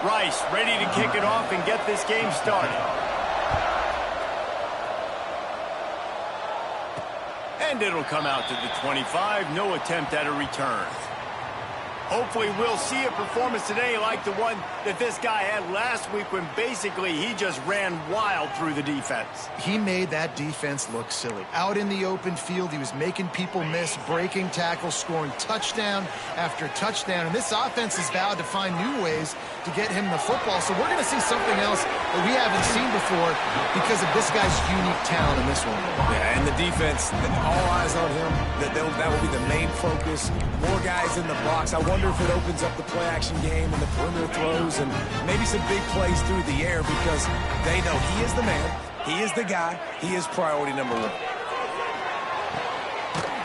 Rice ready to kick it off and get this game started. And it'll come out to the 25. No attempt at a return. Hopefully we'll see a performance today like the one that this guy had last week when basically he just ran wild through the defense. He made that defense look silly. Out in the open field, he was making people miss, breaking tackles, scoring touchdown after touchdown. And this offense has vowed to find new ways to get him the football. So we're going to see something else that we haven't seen before because of this guy's unique talent in this one. Yeah, and the defense, all eyes on him. That will be the main focus. More guys in the box. I wonder if it opens up the play-action game and the perimeter throws and maybe some big plays through the air because they know he is the man, he is the guy, he is priority number one.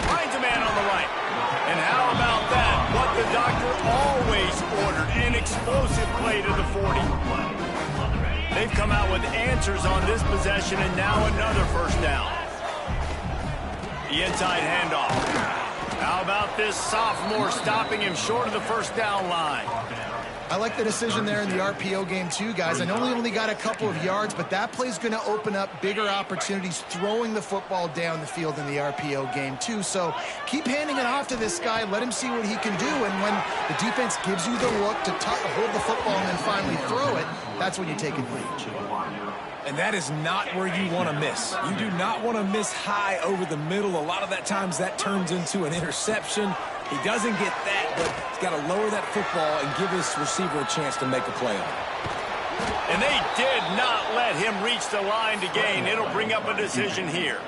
Finds a man on the right. And how about that? What the doctor always ordered, an explosive play to the 40. They've come out with answers on this possession and now another first down. The inside handoff. How about this sophomore stopping him short of the first down line? I like the decision there in the RPO game too, guys. I know he only got a couple of yards, but that play's going to open up bigger opportunities throwing the football down the field in the RPO game too. So keep handing it off to this guy. Let him see what he can do. And when the defense gives you the look to hold the football and then finally throw it, that's when you take advantage. And that is not where you want to miss. You do not want to miss high over the middle. A lot of that times that turns into an interception. He doesn't get that, but he's got to lower that football and give his receiver a chance to make a play on it. And they did not let him reach the line to gain. It'll bring up a decision here.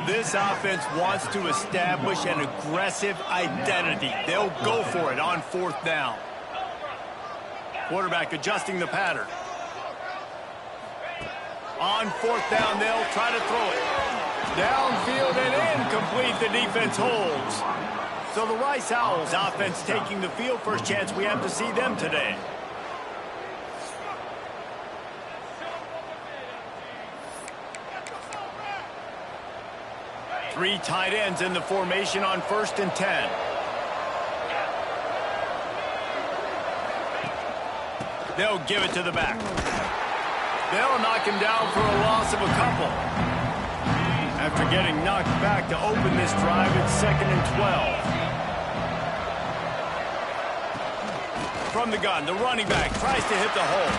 This offense wants to establish an aggressive identity. They'll go for it on fourth down. Quarterback adjusting the pattern. On fourth down, they'll try to throw it. Downfield and incomplete. The defense holds. So the Rice Owls offense taking the field. First chance we have to see them today. Three tight ends in the formation on 1st and 10. They'll give it to the back. They'll knock him down for a loss of a couple. After getting knocked back to open this drive, it's 2nd and 12. From the gun, the running back tries to hit the hole.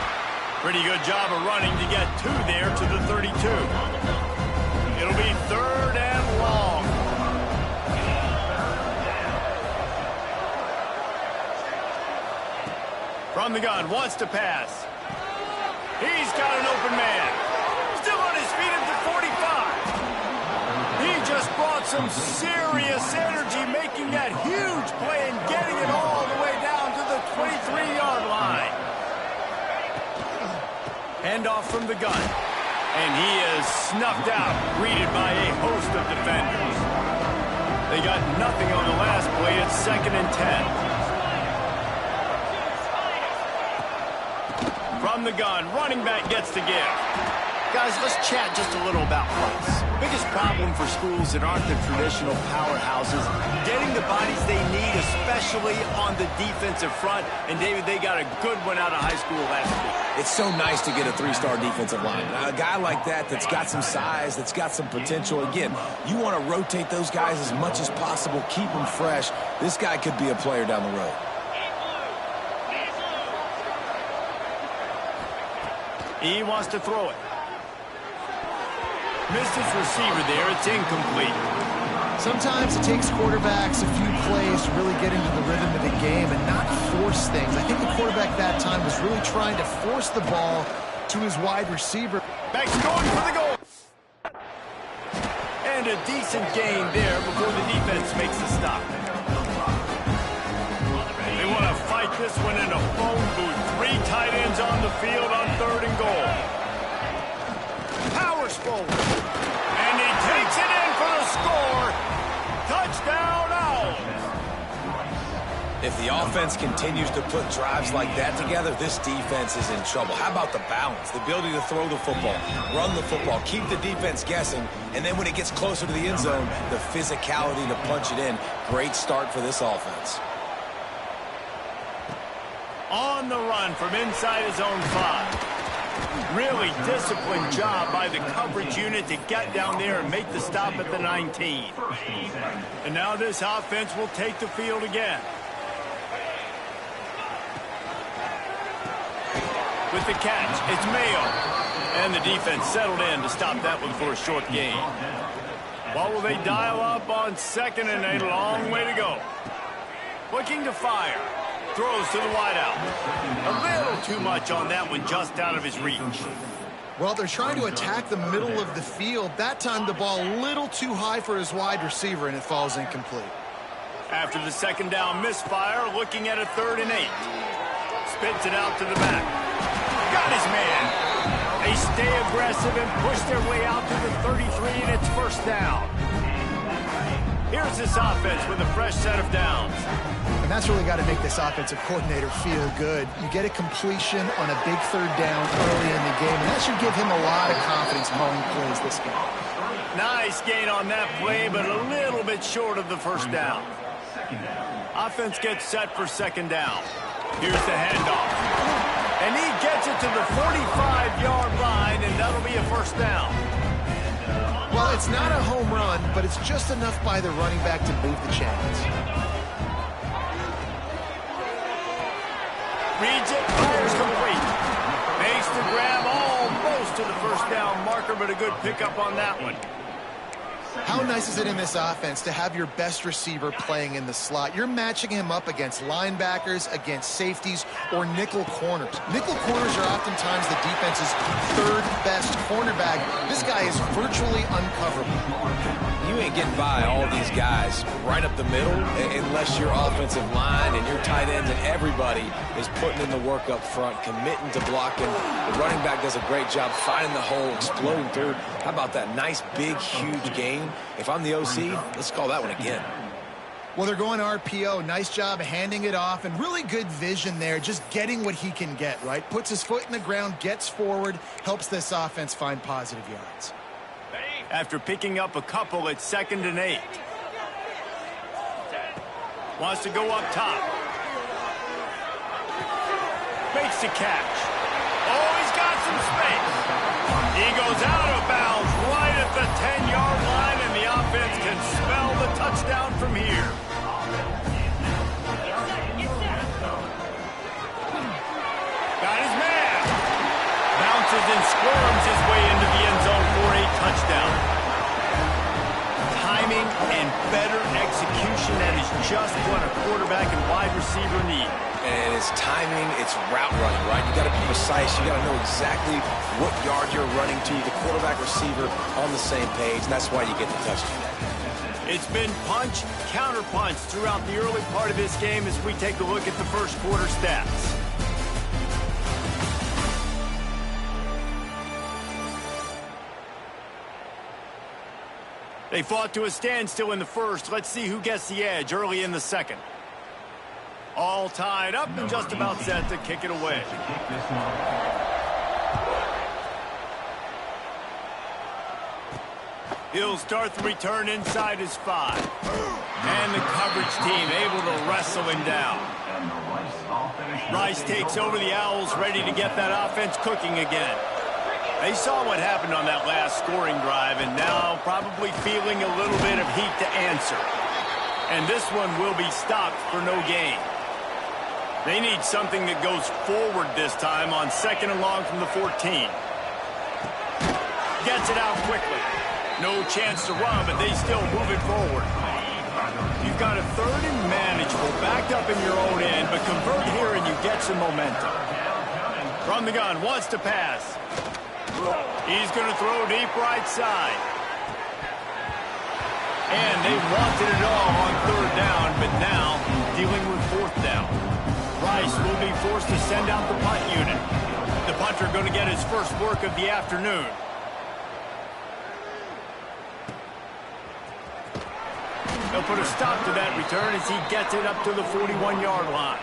Pretty good job of running to get two there to the 32. It'll be 3rd and long. From the gun, wants to pass. He's got an open man. Still on his feet at the 45. He just brought some serious energy, making that huge play and getting it all the way down to the 23-yard line. Handoff from the gun. And he is snuffed out, greeted by a host of defenders. They got nothing on the last play. It's 2nd and 10. From the gun, running back gets to give. Guys, let's chat just a little about Rice. Biggest problem for schools that aren't the traditional powerhouses, getting the bodies they need, especially on the defensive front. And, David, they got a good one out of high school last week. It's so nice to get a 3-star defensive line. A guy like that's got some size, that's got some potential. Again, you want to rotate those guys as much as possible, keep them fresh. This guy could be a player down the road. He wants to throw it. Missed his receiver there. It's incomplete. Sometimes it takes quarterbacks a few plays to really get into the rhythm of the game and not force things. I think the quarterback that time was really trying to force the ball to his wide receiver. Back's going for the goal. And a decent gain there before the defense makes the stop. They want to fight this one in a phone booth. 3 tight ends on the field on 3rd and goal. Powers forward. And he takes it in for the score. Touchdown, Owls. If the offense continues to put drives like that together, this defense is in trouble. How about the balance, the ability to throw the football, run the football, keep the defense guessing, and then when it gets closer to the end zone, the physicality to punch it in. Great start for this offense. On the run from inside his own 5. Really disciplined job by the coverage unit to get down there and make the stop at the 19. And now this offense will take the field again. With the catch, it's Mayo. And the defense settled in to stop that one for a short gain. What will they dial up on 2nd and a long way to go? Looking to fire. Throws to the wideout. A little too much on that one, just out of his reach. Well, they're trying to attack the middle of the field. That time the ball a little too high for his wide receiver, and it falls incomplete. After the 2nd down misfire, looking at a 3rd and 8. Spits it out to the back. Got his man. They stay aggressive and push their way out to the 33, and it's 1st down. Here's this offense with a fresh set of downs. And that's really got to make this offensive coordinator feel good. You get a completion on a big 3rd down early in the game, and that should give him a lot of confidence calling plays this game. Nice gain on that play, but a little bit short of the 1st down. Offense gets set for 2nd down. Here's the handoff. And he gets it to the 45-yard line, and that'll be a 1st down. Well, it's not a home run, but it's just enough by the running back to move the chains. Reads it, fires complete. Makes the grab almost to the 1st down marker, but a good pickup on that one. How nice is it in this offense to have your best receiver playing in the slot? You're matching him up against linebackers, against safeties, or nickel corners. Nickel corners are oftentimes the defense's 3rd best cornerback. This guy is virtually uncoverable. You ain't getting by all these guys right up the middle unless your offensive line and your tight ends and everybody is putting in the work up front, committing to blocking. The running back does a great job finding the hole, exploding through. How about that nice, big, huge game? If I'm the OC, let's call that one again. Well, they're going RPO. Nice job handing it off, and really good vision there, just getting what he can get, right? Puts his foot in the ground, gets forward, helps this offense find positive yards. After picking up a couple at 2nd and 8. Wants to go up top. Makes the catch. Oh, he's got some space. He goes out of bounds right at the 10-yard line, and the offense can smell the touchdown from here. Got his man. Bounces and squirms his way into the end zone for a touchdown. Timing and better execution, that is just what a quarterback and wide receiver need. And it's timing, it's route running, right? You got to be precise. You got to know exactly what yard you're running to. The quarterback, receiver on the same page. That's why you get the touchdown. It's been punch, counter punch throughout the early part of this game as we take a look at the 1st quarter stats. They fought to a standstill in the 1st. Let's see who gets the edge early in the 2nd. All tied up and just about set to kick it away. He'll start the return inside his 5. And the coverage team able to wrestle him down. Rice takes over the Owls, ready to get that offense cooking again. They saw what happened on that last scoring drive, and now probably feeling a little bit of heat to answer. And this one will be stopped for no gain. They need something that goes forward this time on 2nd and long from the 14. Gets it out quickly. No chance to run, but they still move it forward. You've got a 3rd and manageable, backed up in your own end, but convert here and you get some momentum. From the gun, wants to pass. He's going to throw deep right side. And they wanted it all on 3rd down, but now dealing with 4th down. Rice will be forced to send out the punt unit. The punter going to get his first work of the afternoon. They'll put a stop to that return as he gets it up to the 41-yard line.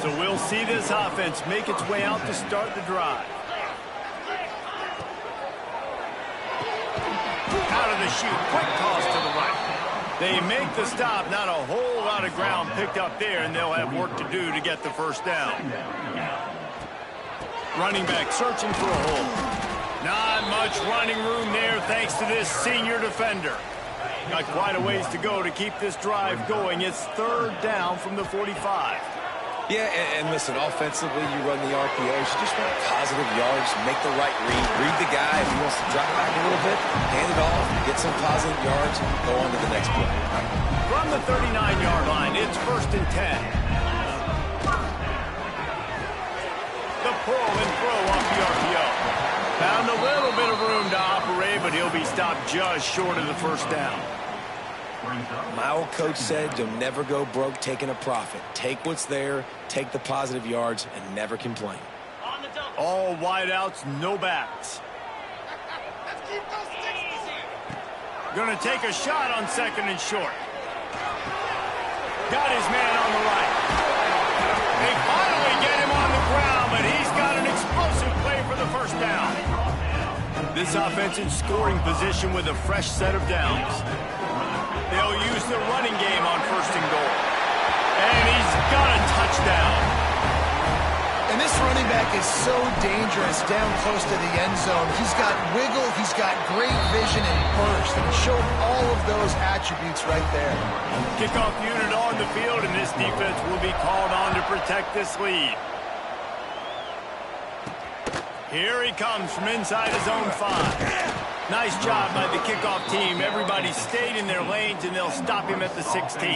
So we'll see this offense make its way out to start the drive. Out of the chute, quick toss to the right. They make the stop, not a whole lot of of ground picked up there, and they'll have work to do to get the first down. Running back searching for a hole. Not much running room there thanks to this senior defender. Got quite a ways to go to keep this drive going. It's third down from the 45. Yeah, and listen, offensively, you run the RPOs. You just want positive yards, make the right read the guy. If he wants to drop back a little bit, hand it off, get some positive yards, go on to the next play. From the 39-yard line, it's 1st and 10. The pull and throw off the RPO. Found a little bit of room to operate, but he'll be stopped just short of the first down. My old coach said you'll never go broke taking a profit. Take what's there, take the positive yards, and never complain. All wideouts, no backs. Going to take a shot on 2nd and short. Got his man on the right. They finally get him on the ground, but he's got an explosive play for the first down. This offense in scoring position with a fresh set of downs. They'll use the running game on 1st and goal. And he's got a touchdown. And this running back is so dangerous down close to the end zone. He's got wiggle, he's got great vision and burst. And he showed all of those attributes right there. Kickoff unit on the field, and this defense will be called on to protect this lead. Here he comes from inside his own 5. Nice job by the kickoff team. Everybody stayed in their lanes, and they'll stop him at the 16.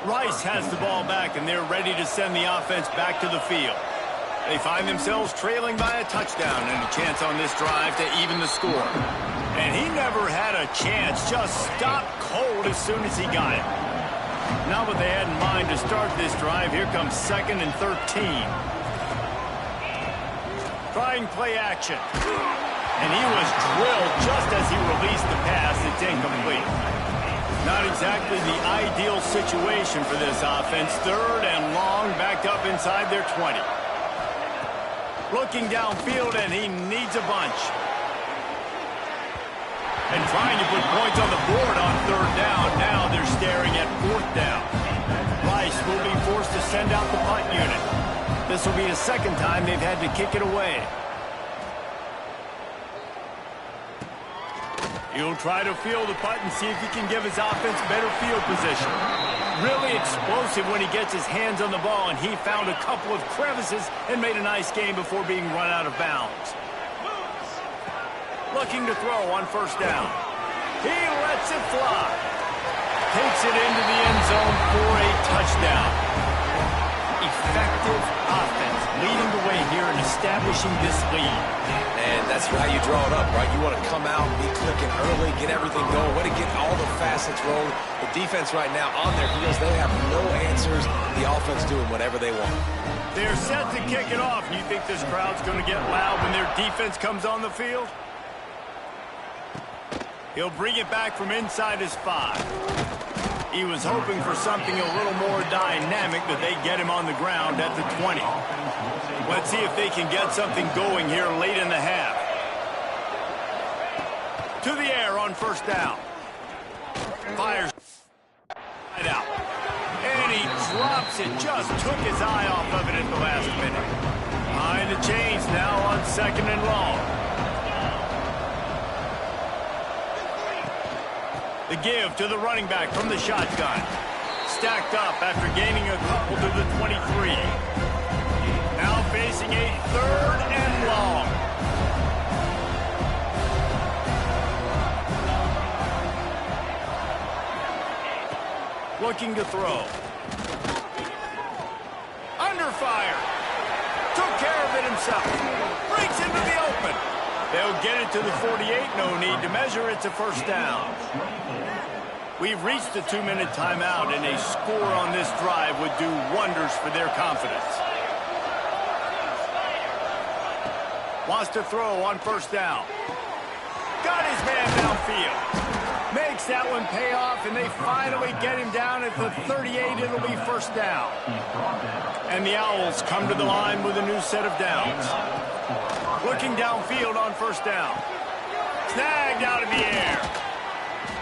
Rice has the ball back, and they're ready to send the offense back to the field. They find themselves trailing by a touchdown and a chance on this drive to even the score. And he never had a chance, just stopped cold as soon as he got it. Not what they had in mind to start this drive. Here comes 2nd and 13. Trying play action. And he was drilled just as he released the pass. It's incomplete. Not exactly the ideal situation for this offense. 3rd and long, backed up inside their 20. Looking downfield, and he needs a bunch. And trying to put points on the board on 3rd down. Now they're staring at 4th down. Rice will be forced to send out the punt unit. This will be the 2nd time they've had to kick it away. He'll try to field the punt and see if he can give his offense better field position. Really explosive when he gets his hands on the ball, and he found a couple of crevices and made a nice game before being run out of bounds. Looking to throw on 1st down. He lets it fly. Takes it into the end zone for a touchdown. Effective offense leading the way here and establishing this lead. And that's how you draw it up, right? You want to come out, be clicking early, get everything going, way to get all the facets rolling. The defense right now on there feels they have no answers. The offense doing whatever they want. They're set to kick it off. You think this crowd's going to get loud when their defense comes on the field? He'll bring it back from inside his 5. He was hoping for something a little more dynamic, but they get him on the ground at the 20. Let's see if they can get something going here late in the half. To the air on 1st down. Fires right out. And he drops it. Just took his eye off of it at the last minute. Behind the chains now on 2nd and long. The give to the running back from the shotgun. Stacked up after gaining a couple to the 23. Now facing a 3rd and long. Looking to throw. Under fire. Took care of it himself. Breaks into the open. They'll get it to the 48. No need to measure. It's a 1st down. We've reached the 2-minute timeout, and a score on this drive would do wonders for their confidence. Wants to throw on 1st down. Got his man downfield. Makes that one pay off, and they finally get him down at the 38. It'll be 1st down. And the Owls come to the line with a new set of downs. Looking downfield on 1st down. Snagged out of the air.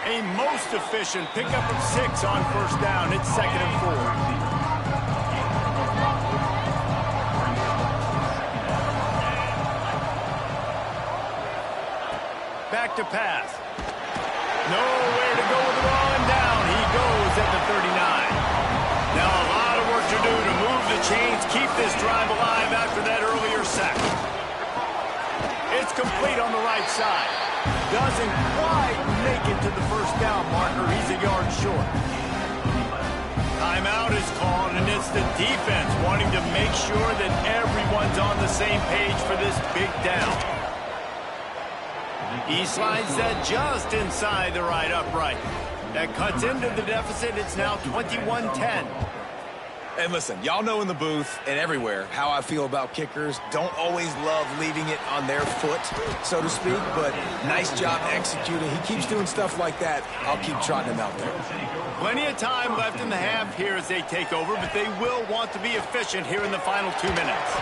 A most efficient pickup of 6 on first down. It's 2nd and 4. Back to pass. Nowhere to go with the ball, and down he goes at the 39. Now a lot of work to do to move the chains, keep this drive alive after that earlier sack. It's complete on the right side. Doesn't quite make it to the first down marker. He's a yard short. Timeout is called, and it's the defense wanting to make sure that everyone's on the same page for this big down. He slides that just inside the right upright. That cuts into the deficit. It's now 21-10. And listen, y'all know in the booth and everywhere how I feel about kickers. Don't always love leaving it on their foot, so to speak, but nice job executing. He keeps doing stuff like that. I'll keep trotting him out there. Plenty of time left in the half here as they take over, but they will want to be efficient here in the final 2 minutes.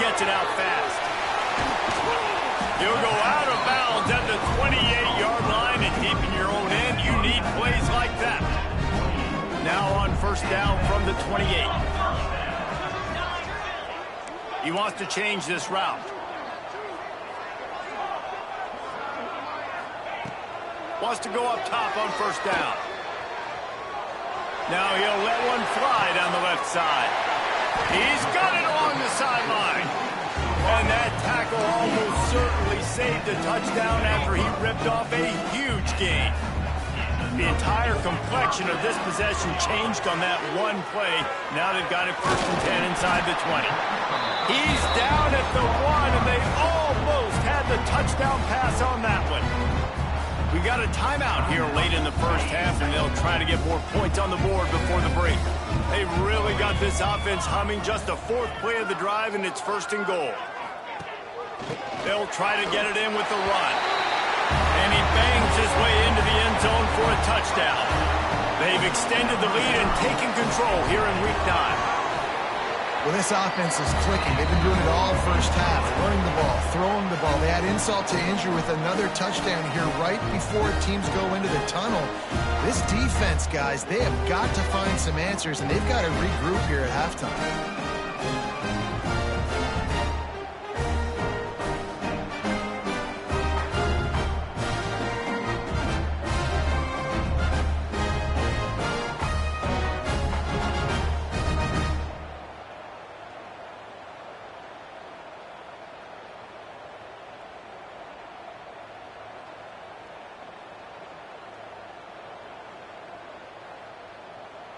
Gets it out fast. You'll go out of bounds at the 28-yard line, and deep in your own end, you need plays like that. Now on first down from the 28. He wants to change this route. Wants to go up top on first down. Now he'll let one fly down the left side. He's got it along the sideline. And that tackle almost certainly saved a touchdown after he ripped off a huge gain. The entire complexion of this possession changed on that one play. Now they've got it 1st and 10 inside the 20. He's down at the 1, and they almost had the touchdown pass on that one. We got a timeout here late in the first half, and they'll try to get more points on the board before the break. They've really got this offense humming. Just a 4th play of the drive, and it's 1st and goal. They'll try to get it in with the run. And he bangs his way into the end zone for a touchdown. They've extended the lead and taken control here in week 9. Well, this offense is clicking. They've been doing it all first half, running the ball, throwing the ball. They had insult to injury with another touchdown here right before teams go into the tunnel. This defense, guys, they have got to find some answers, and they've got to regroup here at halftime.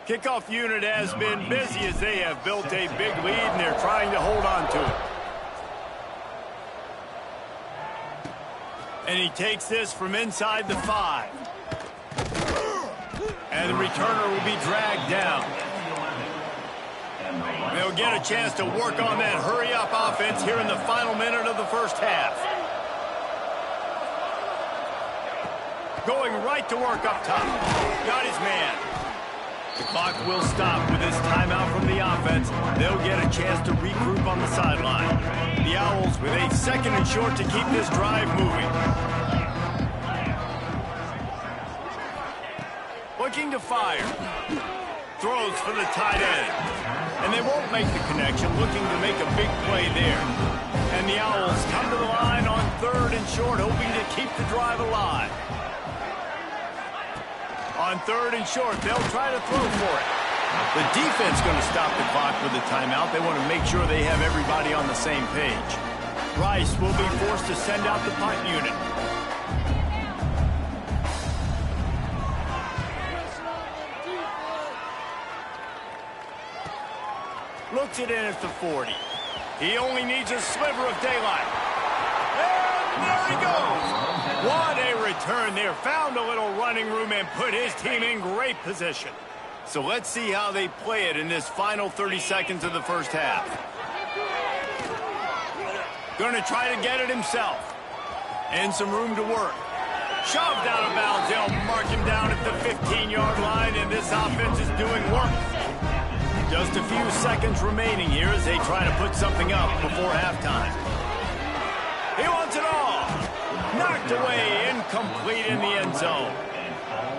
Kickoff unit has been busy as they have built a big lead, and they're trying to hold on to it. And he takes this from inside the 5. And the returner will be dragged down. They'll get a chance to work on that hurry-up offense here in the final minute of the first half. Going right to work up top. Got his man. The clock will stop with this timeout from the offense. They'll get a chance to regroup on the sideline. The Owls with a 2nd and short to keep this drive moving. Looking to fire. Throws for the tight end. And they won't make the connection, looking to make a big play there. And the Owls come to the line on 3rd and short, hoping to keep the drive alive. On 3rd and short, they'll try to throw for it. The defense going to stop the clock with a timeout. They want to make sure they have everybody on the same page. Rice will be forced to send out the punt unit. Looks it in at the 40. He only needs a sliver of daylight. And there he goes. What a return there. Found a little running room and put his team in great position. So let's see how they play it in this final 30 seconds of the first half. Going to try to get it himself. And some room to work. Shoved out of bounds. They'll mark him down at the 15-yard line, and this offense is doing work. Just a few seconds remaining here as they try to put something up before halftime. He wants it all. Knocked away, incomplete in the end zone.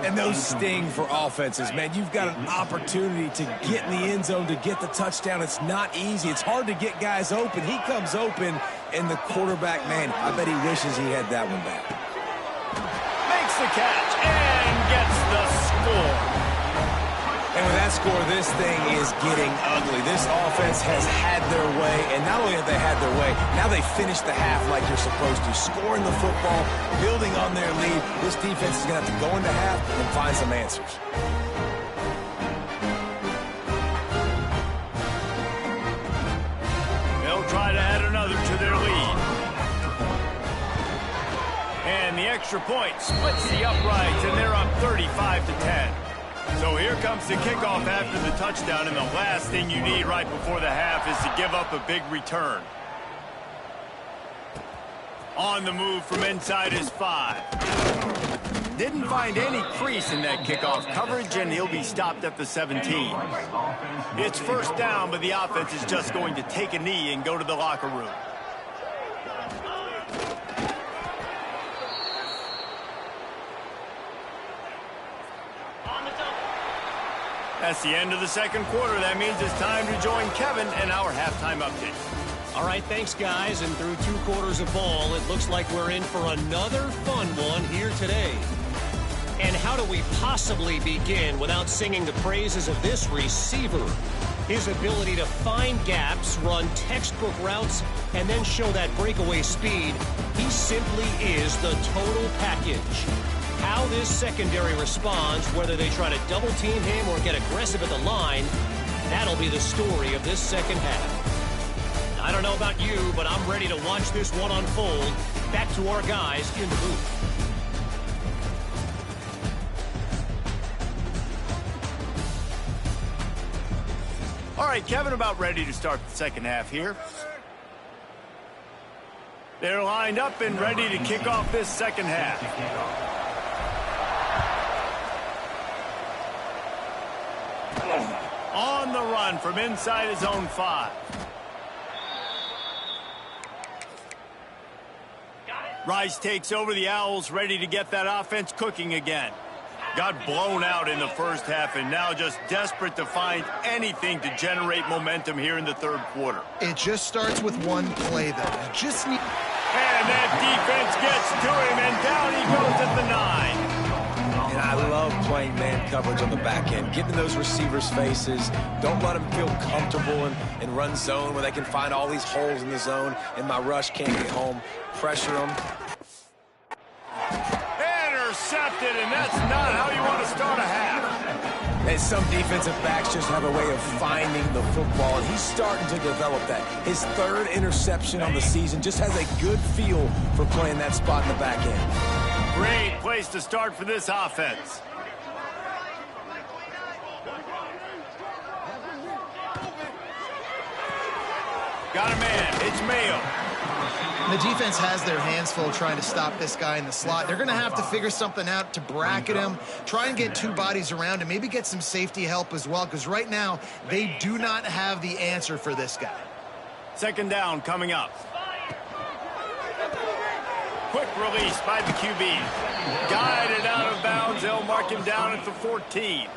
And those sting for offenses, man. You've got an opportunity to get in the end zone to get the touchdown. It's not easy. It's hard to get guys open. He comes open, and the quarterback, man, I bet he wishes he had that one back. Makes the catch and gets the score. And with that score, this thing is getting ugly. This offense has had their way, and not only have they had their way, now they finish the half like you're supposed to, scoring the football, building on their lead. This defense is going to have to go into half and find some answers. They'll try to add another to their lead. And the extra point splits the uprights, and they're up 35-10. So here comes the kickoff after the touchdown, and the last thing you need right before the half is to give up a big return. On the move from inside his 5. Didn't find any crease in that kickoff coverage, and he'll be stopped at the 17. It's first down, but the offense is just going to take a knee and go to the locker room. That's the end of the second quarter. That means it's time to join Kevin and our halftime update. All right, thanks, guys. And through 2 quarters of ball, it looks like we're in for another fun one here today. And how do we possibly begin without singing the praises of this receiver? His ability to find gaps, run textbook routes, and then show that breakaway speed. He simply is the total package. How this secondary responds, whether they try to double-team him or get aggressive at the line, that'll be the story of this second half. I don't know about you, but I'm ready to watch this one unfold. Back to our guys in the booth. All right, Kevin, about ready to start the second half here. They're lined up and ready to kick off this second half. On the run from inside his own 5. Rice takes over the Owls, ready to get that offense cooking again. Got blown out in the first half and now just desperate to find anything to generate momentum here in the third quarter. It just starts with one play, though. You just need... And that defense gets to him, and down he goes at the 9. And I love playing man coverage on the back end, getting those receivers' faces. Don't let them feel comfortable in run zone where they can find all these holes in the zone, and my rush can't get home. Pressure them. Intercepted, and that's not how you want to start a half. And some defensive backs just have a way of finding the football, and he's starting to develop that. His 3rd interception on the season, just has a good feel for playing that spot in the back end. Great place to start for this offense. Got a man. It's Mayo. The defense has their hands full trying to stop this guy in the slot. They're going to have to figure something out to bracket him, try and get 2 bodies around him, maybe get some safety help as well, because right now they do not have the answer for this guy. Second down coming up. Quick release by the QB. Guided out of bounds. They'll mark him down at the 14.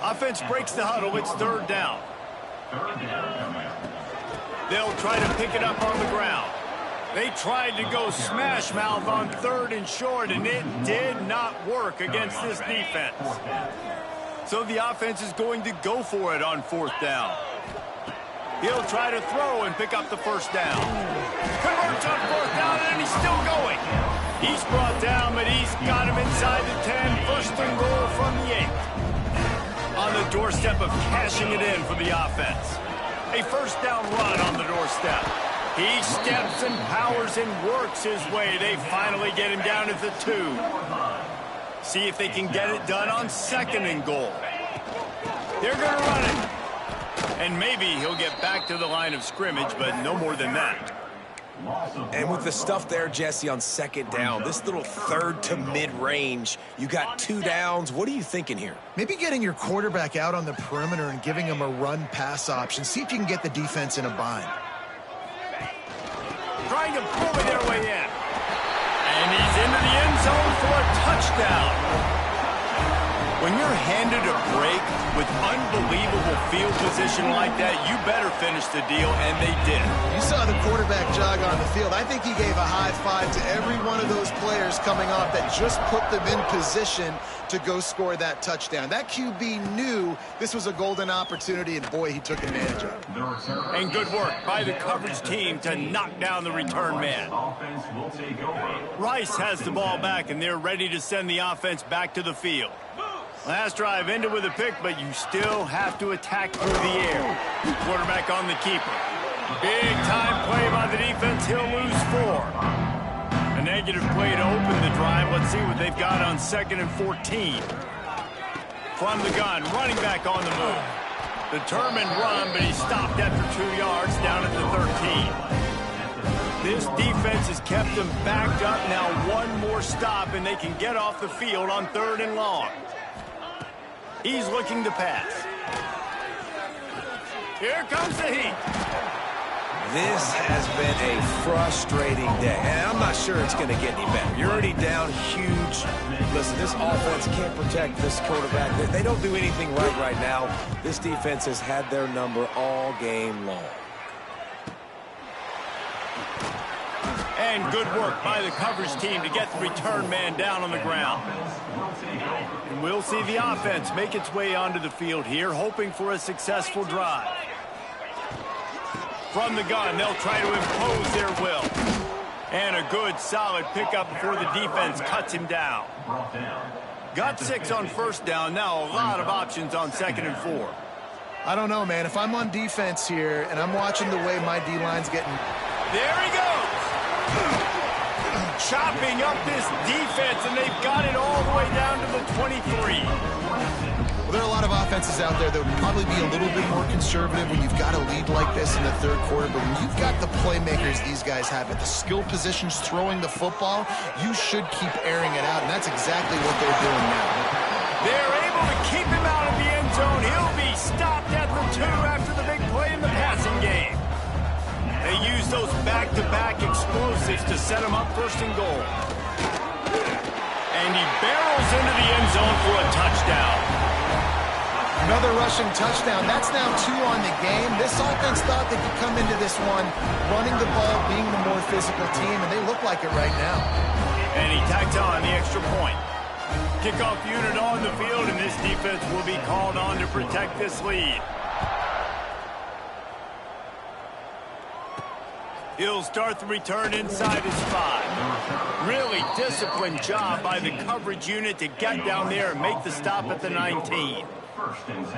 Offense breaks the huddle. It's third down. They'll try to pick it up on the ground. They tried to go smash mouth on 3rd and short, and it did not work against this defense. So the offense is going to go for it on 4th down. He'll try to throw and pick up the first down. Converts on 4th down, and he's still going. He's brought down, but he's got him inside the 10. First and goal from the 8. On the doorstep of cashing it in for the offense. A first down run on the doorstep. He steps and powers and works his way. They finally get him down at the 2. See if they can get it done on 2nd and goal. They're going to run it. And maybe he'll get back to the line of scrimmage, but no more than that. And with the stuff there, Jesse, on 2nd down, this little 3rd to mid-range, you got 2 downs. What are you thinking here? Maybe getting your quarterback out on the perimeter and giving him a run-pass option. See if you can get the defense in a bind. Trying to bully their way in. And he's into the end zone for a touchdown. When you're handed a break with unbelievable field position like that, you better finish the deal, and they did. You saw the quarterback jog on the field. I think he gave a high five to every one of those players coming off that just put them in position to go score that touchdown. That QB knew this was a golden opportunity, and boy, he took advantage of it. And good work by the coverage team to knock down the return man. Rice has the ball back, and they're ready to send the offense back to the field. Last drive ended with a pick, but you still have to attack through the air. Quarterback on the keeper. Big time play by the defense. He'll lose 4. A negative play to open the drive. Let's see what they've got on 2nd and 14. From the gun, running back on the move. Determined run, but he stopped after 2 yards down at the 13. This defense has kept them backed up. Now one more stop, and they can get off the field on 3rd and long. He's looking to pass. Here comes the heat. This has been a frustrating day, and I'm not sure it's going to get any better. You're already down huge. Listen, this offense can't protect this quarterback. They don't do anything right now. This defense has had their number all game long. And good work by the coverage team to get the return man down on the ground. And we'll see the offense make its way onto the field here, hoping for a successful drive. From the gun, they'll try to impose their will. And a good, solid pickup before the defense cuts him down. Got 6 on 1st down. Now a lot of options on 2nd and 4. I don't know, man. If I'm on defense here and I'm watching the way my D-line's getting... There he goes! Chopping up this defense, and they've got it all the way down to the 23. Well, there are a lot of offenses out there that would probably be a little bit more conservative when you've got a lead like this in the 3rd quarter, but when you've got the playmakers these guys have at the skill positions throwing the football, you should keep airing it out, and that's exactly what they're doing now. They're able to keep him out of the end zone. He'll be stopped at the 2 after the big play in the passing game. They use those back-to-back explosives to set him up 1st and goal. And he barrels into the end zone for a touchdown. Another rushing touchdown. That's now 2 on the game. This offense thought they could come into this one running the ball, being the more physical team, and they look like it right now. And he tacked on the extra point. Kickoff unit on the field, and this defense will be called on to protect this lead. He'll start the return inside his 5. Really disciplined job by the coverage unit to get down there and make the stop at the 19.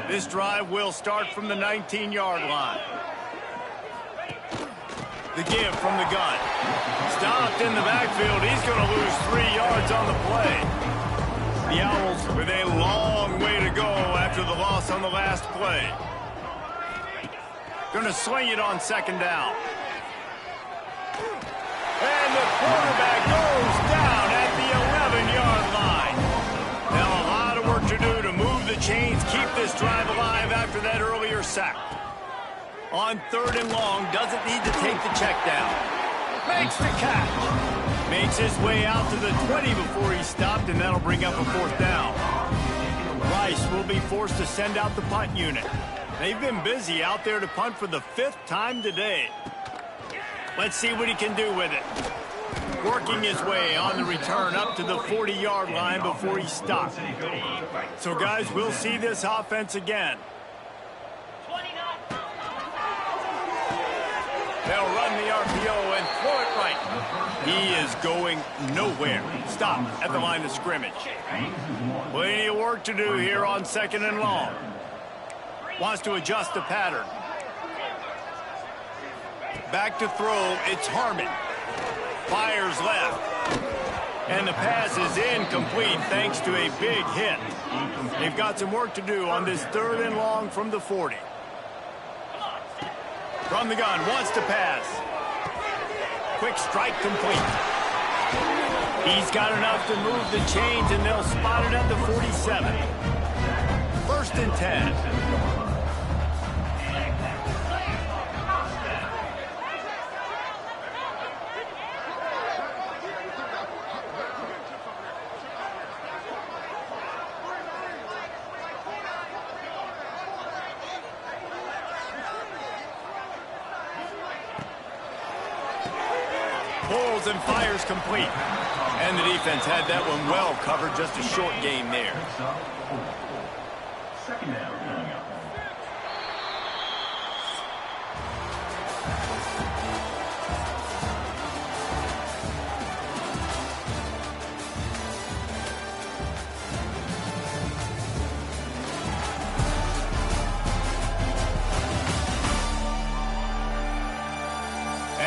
This drive will start from the 19-yard line. The give from the gun. Stopped in the backfield. He's going to lose 3 yards on the play. The Owls with a long way to go after the loss on the last play. Going to sling it on 2nd down. And the quarterback goes down at the 11-yard line. Now a lot of work to do to move the chains, keep this drive alive after that earlier sack. On 3rd and long, doesn't need to take the check down. Makes the catch. Makes his way out to the 20 before he stopped, and that'll bring up a 4th down. Rice will be forced to send out the punt unit. They've been busy out there to punt for the 5th time today. Let's see what he can do with it. Working his way on the return up to the 40-yard line before he stops. So, guys, we'll see this offense again. They'll run the RPO and throw it right. He is going nowhere. Stop at the line of scrimmage. Plenty of work to do here on 2nd and long. Wants to adjust the pattern. Back to throw, it's Harmon. Fires left. And the pass is incomplete thanks to a big hit. They've got some work to do on this 3rd and long from the 40. From the gun, wants to pass. Quick strike complete. He's got enough to move the chains, and they'll spot it at the 47. 1st and 10. Pulls and fires complete. And the defense had that one well covered. Just a short game there. Second down coming up.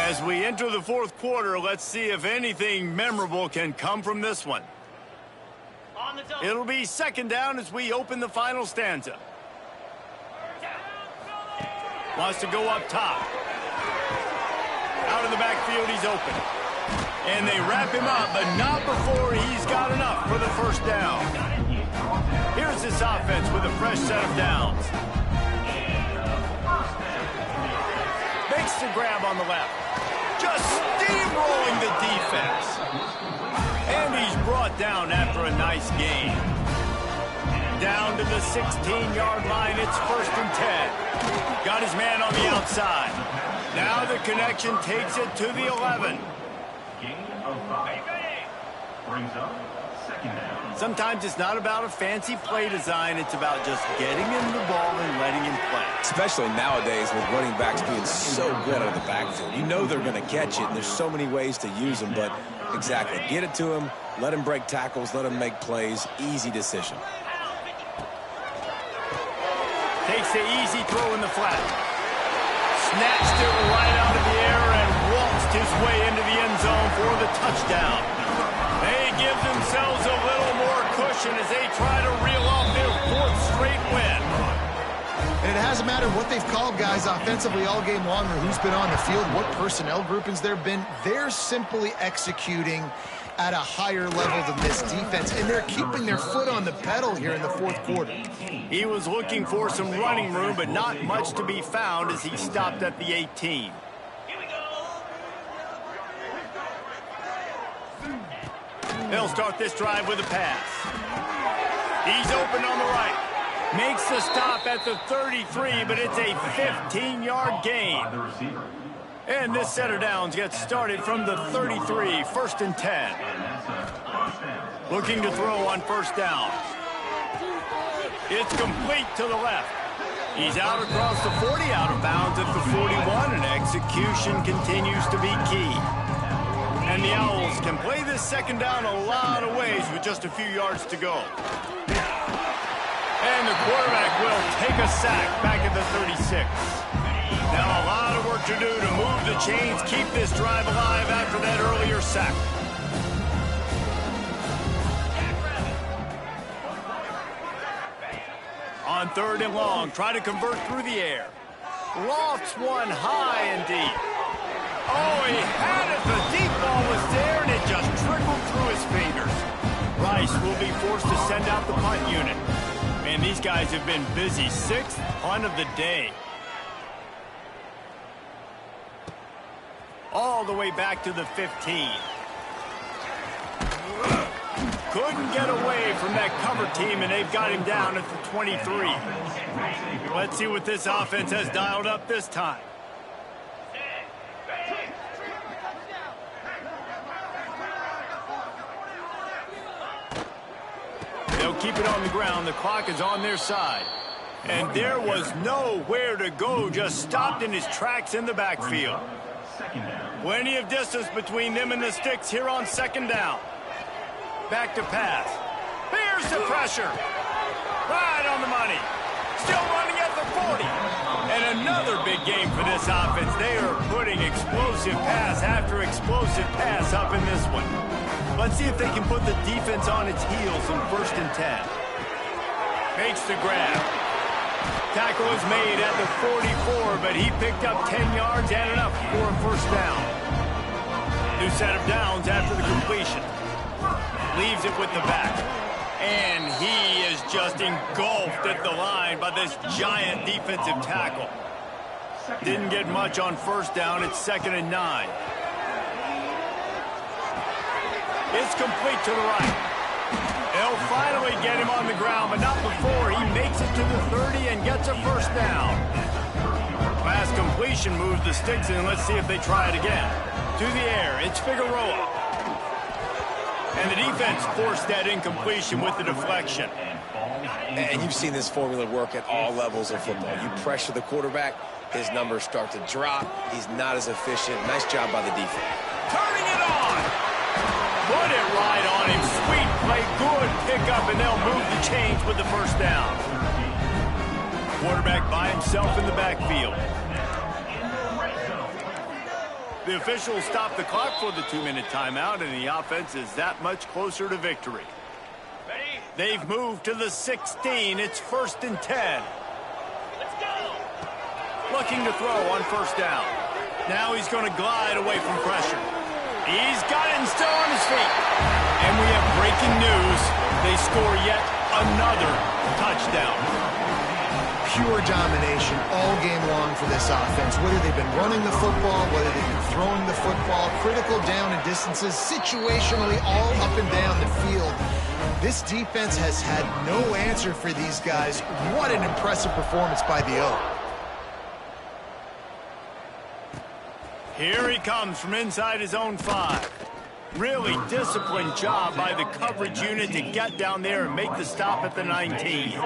As we enter the fourth quarter, let's see if anything memorable can come from this one. It'll be second down as we open the final stanza. Wants to go up top. Out of the backfield, he's open. And they wrap him up, but not before he's got enough for the first down. Here's this offense with a fresh set of downs. Makes the grab on the left. Just steamrolling the defense. And he's brought down after a nice gain. Down to the 16-yard line, it's 1st and 10. Got his man on the outside. Now the connection takes it to the 11. Gain of 5. Brings up second down. Sometimes it's not about a fancy play design. It's about just getting him the ball and letting him play. Especially nowadays with running backs being so good out of the backfield. You know they're going to catch it, and there's so many ways to use them. But exactly, get it to him, let him break tackles, let him make plays. Easy decision. Takes the easy throw in the flat. Snatched it right out of the air and waltzed his way into the end zone for the touchdown. They give themselves a little more cushion as they try to reel off their 4th straight win. And it hasn't mattered what they've called, guys, offensively all game long, or who's been on the field, what personnel groupings there have been. They're simply executing at a higher level than this defense, and they're keeping their foot on the pedal here in the fourth quarter. He was looking for some running room, but not much to be found as he stopped at the 18. They'll start this drive with a pass. He's open on the right. Makes the stop at the 33, but it's a 15-yard gain. And this set of downs gets started from the 33, 1st and 10. Looking to throw on first down. It's complete to the left. He's out across the 40, out of bounds at the 41, and execution continues to be key. And the Owls can play this second down a lot of ways with just a few yards to go. And the quarterback will take a sack back at the 36. Now a lot of work to do to move the chains, keep this drive alive after that earlier sack. On 3rd and long, try to convert through the air. Lofts one high and deep. Oh, he had it. The deep ball was there, and it just trickled through his fingers. Rice will be forced to send out the punt unit. Man, these guys have been busy. 6th punt of the day. All the way back to the 15. Couldn't get away from that cover team, and they've got him down at the 23. Let's see what this offense has dialed up this time. They'll keep it on the ground. The clock is on their side. And there was nowhere to go, just stopped in his tracks in the backfield. Plenty of distance between them and the sticks here on second down. Back to pass. Here's the pressure. Right on the money. Still running at the 40. And another big game for this offense. They are putting explosive pass after explosive pass up in this one. Let's see if they can put the defense on its heels in 1st and 10. Makes the grab. Tackle is made at the 44, but he picked up 10 yards and enough for a first down. New set of downs after the completion. Leaves it with the back. And he is just engulfed at the line by this giant defensive tackle. Didn't get much on first down. It's 2nd and 9. It's complete to the right. They'll finally get him on the ground, but not before he makes it to the 30 and gets a first down. Pass completion moves the sticks in. Let's see if they try it again. To the air, it's Figueroa. And the defense forced that incompletion with the deflection. And you've seen this formula work at all levels of football. You pressure the quarterback, his numbers start to drop. He's not as efficient. Nice job by the defense. Turning it on. Put it right on him. Sweet play, good pickup, and they'll move the chains with the first down. Quarterback by himself in the backfield. The officials stop the clock for the 2-minute timeout, and the offense is that much closer to victory. They've moved to the 16. It's 1st and 10. Looking to throw on first down. Now he's going to glide away from pressure. He's got it and still on his feet. And we have breaking news. They score yet another touchdown. Pure domination all game long for this offense. Whether they've been running the football, whether they've been throwing the football, critical down and distances, situationally all up and down the field. This defense has had no answer for these guys. What an impressive performance by the O. Here he comes from inside his own 5. Really disciplined job by the coverage unit to get down there and make the stop at the 19.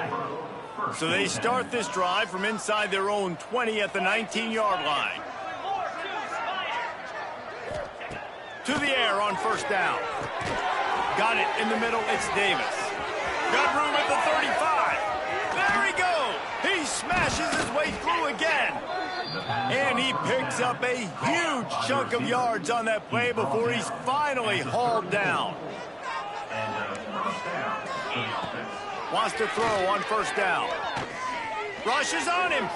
So they start this drive from inside their own 20 at the 19-yard line. To the air on first down. Got it in the middle, it's Davis. Got room at the 35. There he goes. He smashes his way through again. And he picks up a huge chunk of yards on that play before he's finally hauled down. Wants to throw on first down. Rushes on him.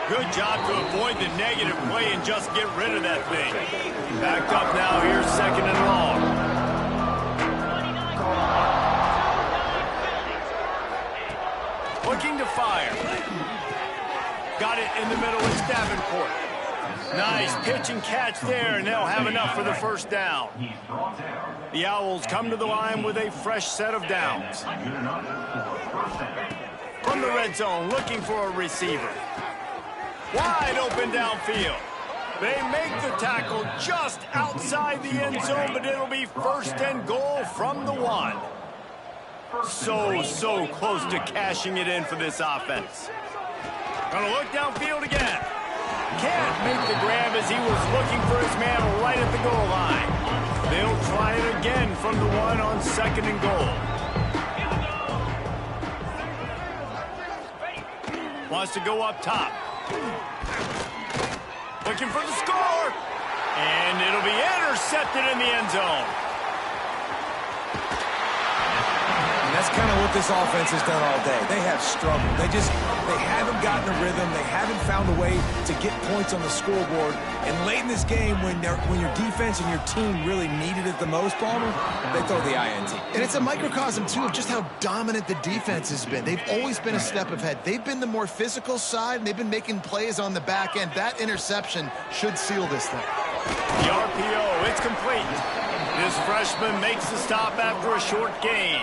Good job to avoid the negative play and just get rid of that thing. Backed up now, here's 2nd and long. Looking to fire. Got it in the middle with Davenport. Nice pitch and catch there, and they'll have enough for the first down. The Owls come to the line with a fresh set of downs. From the red zone, looking for a receiver. Wide open downfield. They make the tackle just outside the end zone, but it'll be 1st and goal from the 1. So close to cashing it in for this offense. Gonna look downfield again. Can't make the grab as he was looking for his man right at the goal line. They'll try it again from the 1 on 2nd and goal. Wants to go up top. Looking for the score. And it'll be intercepted in the end zone. That's kind of what this offense has done all day. They have struggled. They haven't gotten a rhythm. They haven't found a way to get points on the scoreboard. And late in this game, when your defense and your team really needed it the most, Palmer, they throw the INT. And it's a microcosm, too, of just how dominant the defense has been. They've always been a step ahead. They've been the more physical side, and they've been making plays on the back end. That interception should seal this thing. The RPO, it's complete. This freshman makes the stop after a short gain.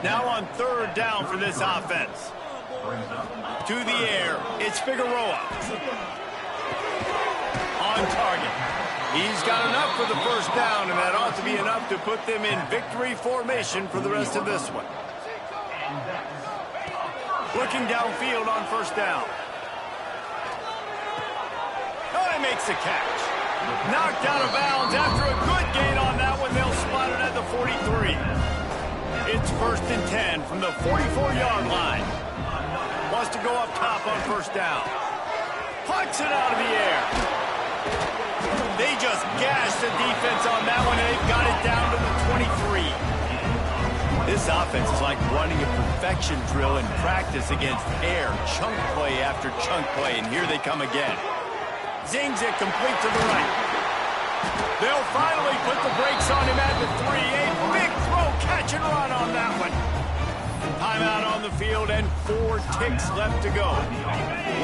Now on 3rd down for this offense. To the air, it's Figueroa. On target. He's got enough for the first down, and that ought to be enough to put them in victory formation for the rest of this one. Looking downfield on first down. Oh, he makes the catch. Knocked out of bounds after a good gain on that one. They'll spot it at the 43. It's 1st and 10 from the 44-yard line. Wants to go up top on first down. Pucks it out of the air. They just gashed the defense on that one, and they've got it down to the 23. This offense is like running a perfection drill in practice against air. Chunk play after chunk play, and here they come again. Zings it complete to the right. They'll finally put the brakes on him at the 3. A big throw, catch and run on that one. Timeout on the field and 4 ticks left to go.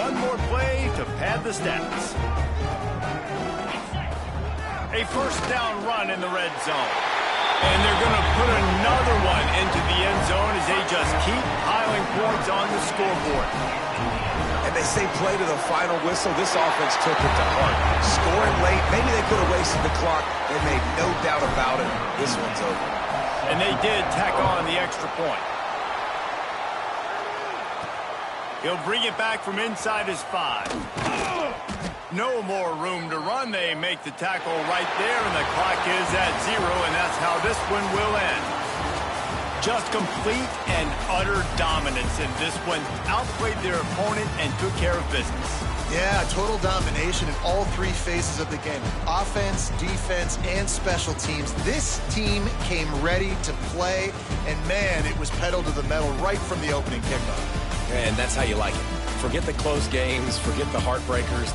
One more play to pad the stats. A first down run in the red zone. And they're going to put another one into the end zone as they just keep piling points on the scoreboard. And they say play to the final whistle. This offense took it to heart. Scoring late, maybe they could have wasted the clock. They made no doubt about it. This one's over. And they did tack on the extra point. He'll bring it back from inside his 5. No more room to run. They make the tackle right there, and the clock is at 0, and that's how this one will end. Just complete and utter dominance in this one. Outplayed their opponent and took care of business. Yeah, total domination in all 3 phases of the game. Offense, defense, and special teams. This team came ready to play, and man, it was pedal to the metal right from the opening kickoff. And that's how you like it. Forget the close games, forget the heartbreakers,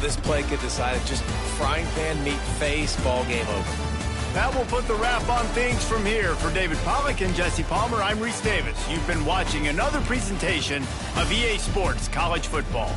this play could decide it. Just frying pan meet face, ball game over. That will put the wrap on things from here. For David Pollack and Jesse Palmer, I'm Reese Davis. You've been watching another presentation of EA Sports College Football.